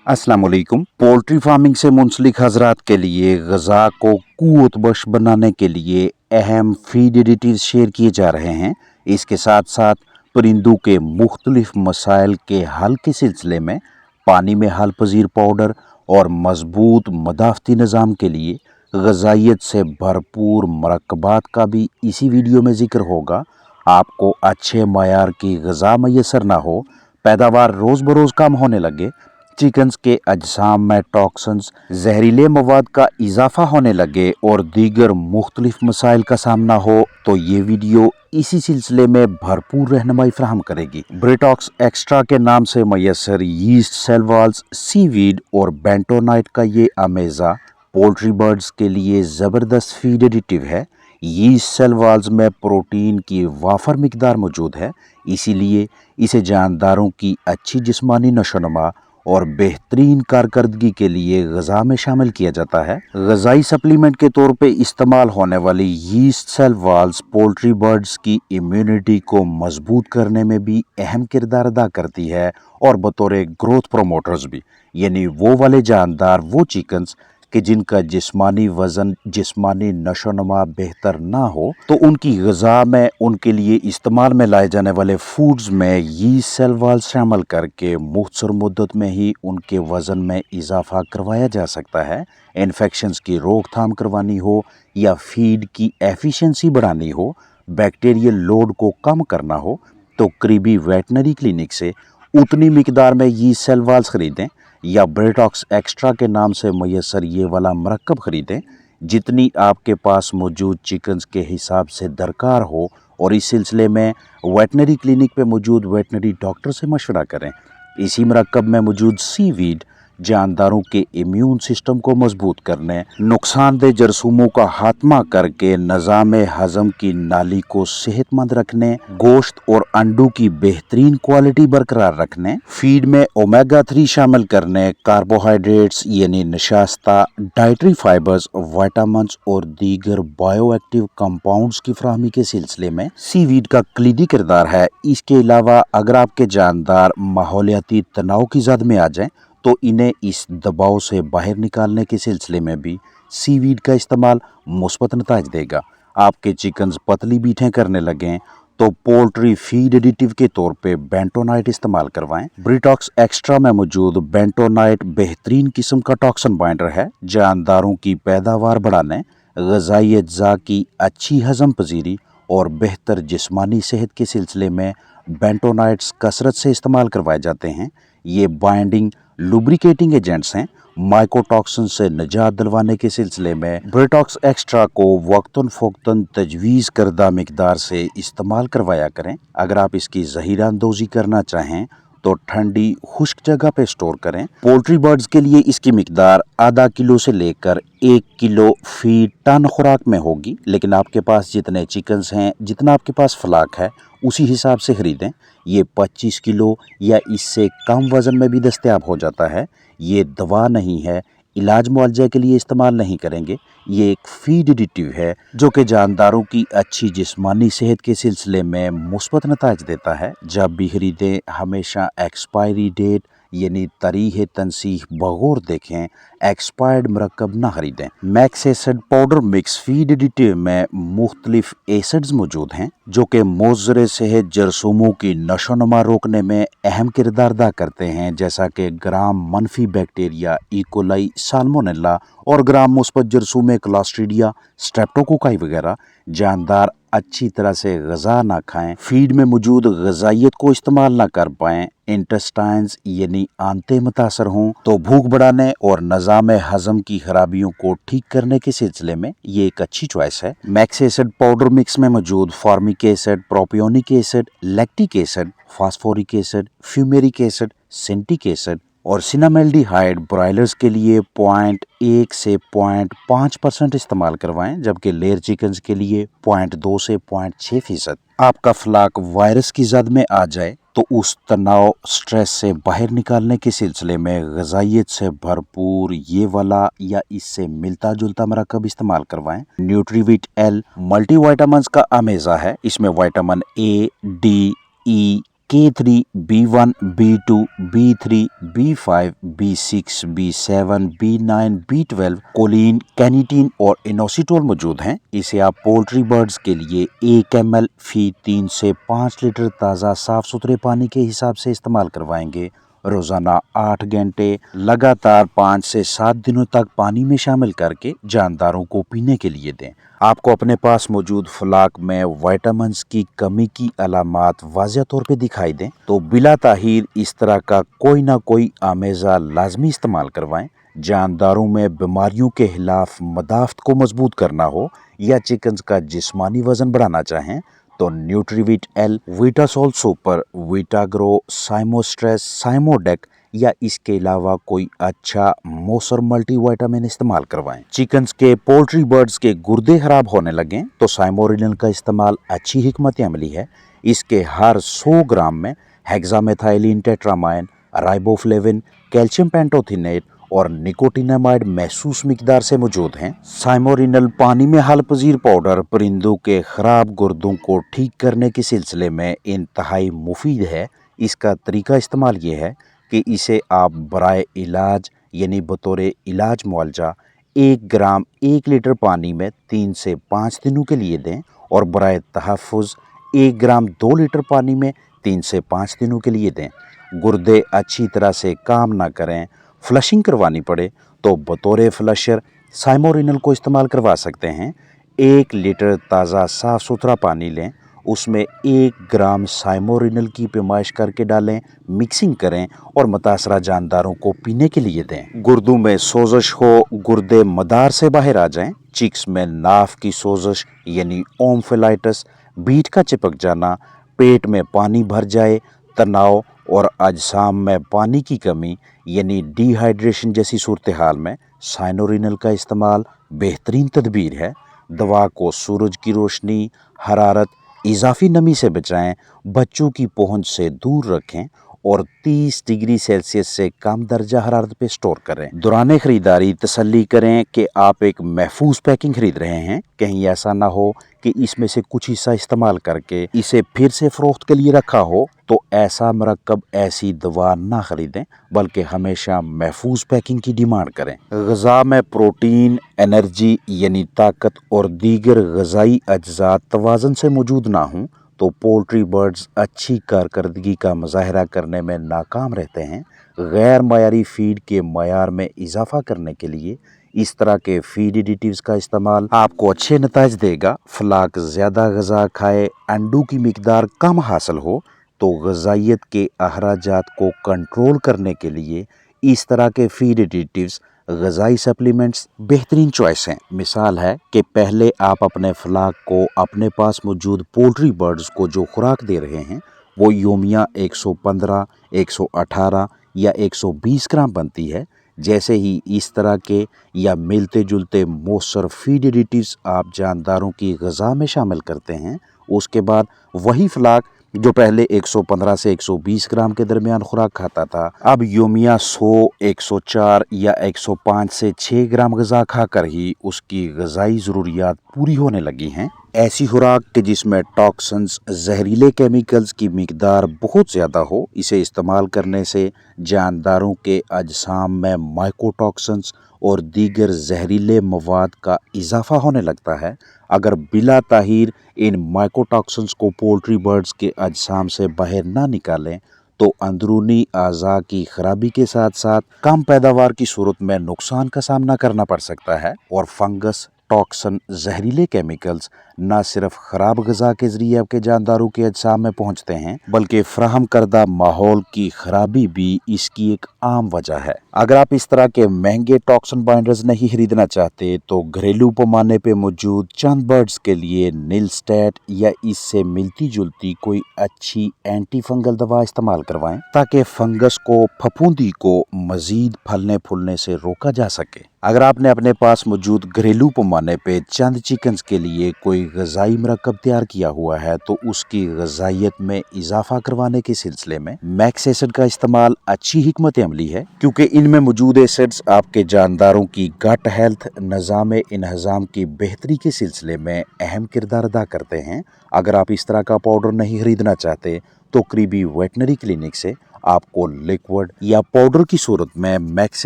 अस्सलाम वालेकुम। Poultry farming से मुंसलिक हजरात के लिए ग़ज़ा को क़ुव्वत बख्श बनाने के लिए अहम फीड एडिटिव्स शेयर किए जा रहे हैं। इसके साथ साथ परिंदों के मुख्तलिफ मसाइल के हल के सिलसिले में पानी में हल पजीर पाउडर और मजबूत मदाफ़ती निज़ाम के लिए ग़ज़ाइयत से भरपूर मरकबात का भी इसी वीडियो में ज़िक्र होगा। आपको अच्छे मयार की ग़ज़ा मैसर ना हो, पैदावार रोज़ बरोज़ कम होने लगे, चिकन्स के अजसाम में टॉक्सन्स जहरीले मवाद का इजाफा होने लगे और दीगर मुख्तलिफ मसाइल का सामना हो तो ये वीडियो इसी सिलसिले में भरपूर रहनुमाई फराहम करेगी। ब्रिटॉक्स एक्स्ट्रा के नाम से मैसर यीस्ट सेल वॉल्स, सीवीड और बेंटोनाइट का ये अमेज़ा पोल्ट्री बर्ड्स के लिए ज़बरदस्त फीड एडिटिव है। यीस्ट सेल वॉल्स में प्रोटीन की वाफर मिकदार मौजूद है, इसीलिए इसे जानदारों की अच्छी जिस्मानी नशोनुमा और बेहतरीन कारकर्दगी के लिए ग़ज़ा में शामिल किया जाता है। ग़ज़ाई सप्लीमेंट के तौर पे इस्तेमाल होने वाली yeast cell walls poultry birds की इम्यूनिटी को मजबूत करने में भी अहम किरदार अदा करती है और बतौर ग्रोथ प्रोमोटर्स भी, यानी वो वाले जानदार, वो चिकन्स कि जिनका जिस्मानी वज़न, जिस्मानी नशोनुमा बेहतर ना हो, तो उनकी ग़ज़ा में उनके लिए इस्तेमाल में लाए जाने वाले फूड्स में यीस्ट सेल वॉल शामिल करके मुख्तसर मुद्दत में ही उनके वज़न में इजाफा करवाया जा सकता है। इन्फेक्शंस की रोकथाम करवानी हो या फीड की एफिशिएंसी बढ़ानी हो, बैक्टीरियल लोड को कम करना हो, तो करीबी वेटनरी क्लिनिक से उतनी मिकदार में यीस्ट सेल वॉल्स ख़रीदें या ब्रिटॉक्स एक्स्ट्रा के नाम से मैसर ये वाला मरकब ख़रीदें जितनी आपके पास मौजूद चिकन्स के हिसाब से दरकार हो, और इस सिलसिले में वेटनरी क्लिनिक पे मौजूद वेटनरी डॉक्टर से मशवरा करें। इसी मरकब में मौजूद सीवीड जानदारों के इम्यून सिस्टम को मजबूत करने, नुकसानदेह जरसूमों का खात्मा करके निज़ाम हज़म की नाली को सेहतमंद रखने, गोश्त और अंडों की बेहतरीन क्वालिटी बरकरार रखने, फीड में ओमेगा 3 शामिल करने, कार्बोहाइड्रेट्स यानी नशास्ता, डाइटरी फाइबर्स, विटामिन्स और दीगर बायो एक्टिव कंपाउंड्स की फराहमी के सिलसिले में सीवीड का कलीदी किरदार है। इसके अलावा अगर आपके जानदार माहौलियाती तनाव की जद में आ जाएं तो इन्हें इस दबाव से बाहर निकालने के सिलसिले में भी सीवीड का इस्तेमाल मुस्बत नताइज देगा। आपके चिकन्स पतली बीठें करने लगें तो पोल्ट्री फीड एडिटिव के तौर पे बेंटोनाइट इस्तेमाल करवाएं। ब्रिटॉक्स एक्स्ट्रा में मौजूद बेंटोनाइट बेहतरीन किस्म का टॉक्सन बाइंडर है। जानदारों की पैदावार बढ़ाने, ग़ज़ाई अज्जा की अच्छी हज़म पजीरी और बेहतर जिस्मानी सेहत के सिलसिले में बेंटोनाइट्स कसरत से इस्तेमाल करवाए जाते हैं। ये बाइंडिंग लुब्रिकेटिंग एजेंट्स हैं। माइकोटॉक्सिन से निजात दिलवाने के सिलसिले में ब्रिटॉक्स एक्स्ट्रा को वक्तन फ़ौक्तन तजवीज़ करदा मिकदार से इस्तेमाल करवाया करें। अगर आप इसकी ज़हीरा अंदोज़ी करना चाहें तो ठंडी खुश्क जगह पे स्टोर करें। पोल्ट्री बर्ड्स के लिए इसकी मिकदार आधा किलो से लेकर 1 किलो फीड टन खुराक में होगी, लेकिन आपके पास जितने चिकन्स हैं, जितना आपके पास फ्लाक है, उसी हिसाब से ख़रीदें। ये 25 किलो या इससे कम वज़न में भी दस्तयाब हो जाता है। ये दवा नहीं है, इलाज मुआवजा के लिए इस्तेमाल नहीं करेंगे। ये एक फीड एडिटिव है जो कि जानदारों की अच्छी जिस्मानी सेहत के सिलसिले में मुस्बत नताइज देता है। जब भी खरीदें हमेशा एक्सपायरी डेट यानी तारीख़ तनसीह बगौर देखें, एक्सपायर्ड मरकब ना खरीदें। Max acid powder mix feed additive में मुख्तलिफ एसिड्स मौजूद हैं जो कि मोज़र सेहत जरसूमों की नशोनुमा रोकने में अहम किरदार अदा करते हैं, जैसा कि ग्राम मनफी बैक्टीरिया इकोलाई, साल्मोनेला और ग्राम मुस्बत जरसूमे क्लॉस्ट्रीडिया, स्ट्रेप्टोकोकाई वगैरह। जानदार अच्छी तरह से ग़ज़ा ना खाएं, फीड में मौजूद ग़ज़ाइयत को इस्तेमाल ना कर पाएं, इंटेस्टाइन्स यानी आंतें मुतासर हों, तो भूख बढ़ाने और निज़ाम हज़म की खराबियों को ठीक करने के सिलसिले में ये एक अच्छी चॉइस है। मैक्स एसिड पाउडर मिक्स में मौजूद formic acid, propionic acid, lactic acid, phosphoric acid, fumaric acid, citric acid और सिनामेल्डिहाइड ब्रॉयलर्स के लिए 0.1 से 0.5% इस्तेमाल करवाएं, जबकि लेयर चिकन्स के लिए 0.2 से 0.6%। आपका फ्लाक वायरस की जद में आ जाए तो उस तनाव, स्ट्रेस से बाहर निकालने के सिलसिले में ग़ज़ाइयत से भरपूर ये वाला या इससे मिलता जुलता मरकब इस्तेमाल करवाएं। न्यूट्रीविट एल मल्टीविटामिन्स का अमेज़ा है। इसमें vitamin A, D, E, K3, B1, B2, B3, B5, B6, B7, B9, B12 choline, carnitine और इनोसिटोल मौजूद हैं। इसे आप पोल्ट्री बर्ड्स के लिए 1 ml फी 3 से 5 लीटर ताज़ा साफ सुथरे पानी के हिसाब से इस्तेमाल करवाएंगे। रोजाना 8 घंटे लगातार 5 से 7 दिनों तक पानी में शामिल करके जानदारों को पीने के लिए दें। आपको अपने पास मौजूद फ्लाक में विटामिन्स की कमी की अलामात वाज़ेह तौर पे दिखाई दें तो बिला ताहीर इस तरह का कोई ना कोई आमेज़ा लाजमी इस्तेमाल करवाएं। जानदारों में बीमारियों के खिलाफ मदाफ़त को मजबूत करना हो या चिकन्स का जिस्मानी वजन बढ़ाना चाहें तो न्यूट्रीविट एल, विटासोल सुपर, विटाग्रो, साइमोस्ट्रेस, साइमोडेक या इसके अलावा कोई अच्छा मोसर मल्टीविटामिन इस्तेमाल करवाएं। चिकन्स के पोल्ट्री बर्ड्स के गुर्दे खराब होने लगें तो साइमोरिनल का इस्तेमाल अच्छी हिकमत अमली है। इसके हर 100 ग्राम में हेक्सामेथाइलिन टेट्रामाइन, राइबोफ्लेविन, कैल्शियम पेंटोथिनेट और निकोटिनामाइड महसूस मिकदार से मौजूद हैं। साइमोरिनल पानी में हल पजीर पाउडर परिंदों के खराब गुर्दों को ठीक करने के सिलसिले में इंतहाई मुफीद है। इसका तरीका इस्तेमाल ये है कि इसे आप बराए इलाज यानी बतौर इलाज मुआवजा 1 ग्राम 1 लीटर पानी में 3 से 5 दिनों के लिए दें और बराए तहफ़्फ़ुज़ 1 ग्राम 2 लीटर पानी में 3 से 5 दिनों के लिए दें। गुर्दे अच्छी तरह से काम ना करें, फ्लशिंग करवानी पड़े तो बतौर फ्लशर साइमोरिनल को इस्तेमाल करवा सकते हैं। 1 लीटर ताज़ा साफ़ सुथरा पानी लें, उसमें 1 ग्राम साइमोरिनल की पैमाइश करके डालें, मिक्सिंग करें और मुतासरा जानदारों को पीने के लिए दें। गुर्दों में सोजश हो, गुर्दे मदार से बाहर आ जाएं, चिक्स में नाफ की सोजश यानी ओम्फेलाइटिस, बीट का चिपक जाना, पेट में पानी भर जाए, तनाव और अजसाम में पानी की कमी यानी डिहाइड्रेशन जैसी सूरत हाल में साइनोरिनल का इस्तेमाल बेहतरीन तदबीर है। दवा को सूरज की रोशनी, हरारत, इजाफी नमी से बचाएं, बच्चों की पहुंच से दूर रखें और 30 डिग्री सेल्सियस से कम दर्जा हरारत पे स्टोर करें। दौरान खरीदारी तसल्ली करें कि आप एक महफूज पैकिंग खरीद रहे हैं। कहीं ऐसा ना हो कि इसमें से कुछ हिस्सा इस्तेमाल करके इसे फिर से फरोख्त के लिए रखा हो, तो ऐसा मरकब, ऐसी दवा ना खरीदें बल्कि हमेशा महफूज पैकिंग की डिमांड करें। ग़िज़ा में प्रोटीन, एनर्जी यानी ताकत और दीगर ग़िज़ाई अज्जा तवाज़ुन से मौजूद ना हों तो पोल्ट्री बर्ड्स अच्छी कारकर्दगी का मुज़ाहरा करने में नाकाम रहते हैं। गैर मयारी फीड के मयार में इजाफा करने के लिए इस तरह के फीड एडिटिव्स का इस्तेमाल आपको अच्छे नताइज देगा। फ्लाक ज़्यादा ग़िज़ा खाए, अंडों की मिकदार कम हासिल हो तो ग़िज़ाइयत के अखराजात को कंट्रोल करने के लिए इस तरह के फीड एडिटिव्स, ग़िज़ाई सप्लीमेंट्स बेहतरीन चॉइस हैं। मिसाल है कि पहले आप अपने फ्लाक को अपने पास मौजूद पोल्ट्री बर्ड्स को जो खुराक दे रहे हैं वो योमिया 115, 118 या 120 ग्राम बनती है। जैसे ही इस तरह के या मिलते जुलते मौसर फीड एडिटिव्स आप जानदारों की ग़िज़ा में शामिल करते हैं, उसके बाद वही फ्लाक जो पहले 115 से 120 ग्राम के दरमियान खुराक खाता था, अब योमिया 100, 104 या 105 से 6 ग्राम ग़िज़ा खाकर ही उसकी ग़िज़ाई ज़रूरियात पूरी होने लगी हैं। ऐसी खुराक के जिसमें टॉक्सिन्स, जहरीले केमिकल्स की मिकदार बहुत ज़्यादा हो, इसे इस्तेमाल करने से जानदारों के अजसाम में माइकोटॉक्सिन्स और दीगर जहरीले मवाद का इजाफा होने लगता है। अगर बिला ताहीर इन माइकोटॉक्सिन्स को पोल्ट्री बर्ड्स के अजसाम से बाहर ना निकालें तो अंदरूनी आज़ा की खराबी के साथ साथ कम पैदावार की सूरत में नुकसान का सामना करना पड़ सकता है और फंगस, टॉक्सिन, जहरीले केमिकल्स न सिर्फ ख़राब ग़िज़ा के ज़रिए आपके जानदारों के अजसाम में पहुँचते हैं बल्कि फ्राहम करदा माहौल की खराबी भी इसकी एक आम वजह है। अगर आप इस तरह के महंगे टॉक्सिन बाइंडर्स नहीं खरीदना चाहते तो घरेलू पैमाने पे मौजूद चंद बर्ड्स के लिए निलस्टेट या इससे मिलती जुलती कोई अच्छी एंटी फंगल दवा इस्तेमाल करवाएं ताकि फंगस को, फफूंदी को मजीद फलने फूलने से रोका जा सके। अगर आपने अपने पास मौजूद घरेलू पैमाने पे चंद चिकन्स के लिए कोई ग़िज़ाई मरकब तैयार किया हुआ है तो उसकी ग़िज़ाइयत में इजाफा करवाने के सिलसिले में मैक्स एसिड का इस्तेमाल अच्छी हिकमत अमली है, क्योंकि इनमें मौजूद एसिड्स आपके जानदारों की गट हेल्थ निज़ाम इंहज़ाम की बेहतरी के सिलसिले में अहम किरदार अदा करते हैं। अगर आप इस तरह का पाउडर नहीं खरीदना चाहते तो करीबी वेटनरी क्लिनिक से आपको लिक्विड या पाउडर की सूरत में मैक्स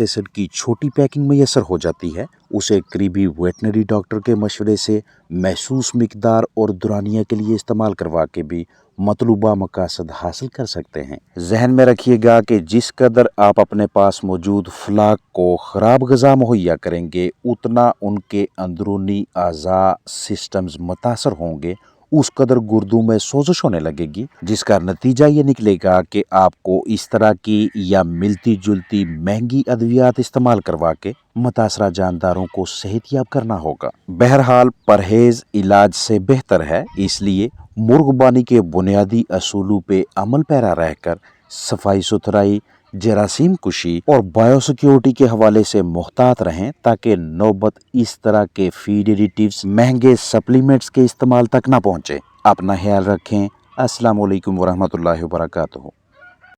एसिड की छोटी पैकिंग मैसर हो जाती है। उसे करीबी वेटनरी डॉक्टर के मशवरे से महसूस मिकदार और दुरानिया के लिए इस्तेमाल करवा के भी मतलूबा मकासद हासिल कर सकते हैं। जहन में रखिएगा कि जिस कदर आप अपने पास मौजूद फ्लाक को ख़राब ग़िज़ा मुहैया करेंगे उतना उनके अंदरूनी आज़ा सिस्टम्स मुतासर होंगे, उस कदर गुर्दों में सोजिश होने लगेगी, जिसका नतीजा ये निकलेगा कि आपको इस तरह की या मिलती जुलती महंगी अद्वियात इस्तेमाल करवा के मुतासरा जानदारों को सेहतयाब करना होगा। बहरहाल परहेज इलाज से बेहतर है, इसलिए मुर्गबानी के बुनियादी असूलों पे अमल पैरा रहकर सफाई सुथराई, जरासीम कुशी और बायोसिक्योरिटी के हवाले से मुहतात रहें, ताकि नौबत इस तरह के फीड एडिटिव्स महंगे सप्लीमेंट्स के इस्तेमाल तक ना पहुँचे। अपना ख्याल रखें। अस्सलाम वालेकुम वरहमतुल्लाहि वबरकातुहू।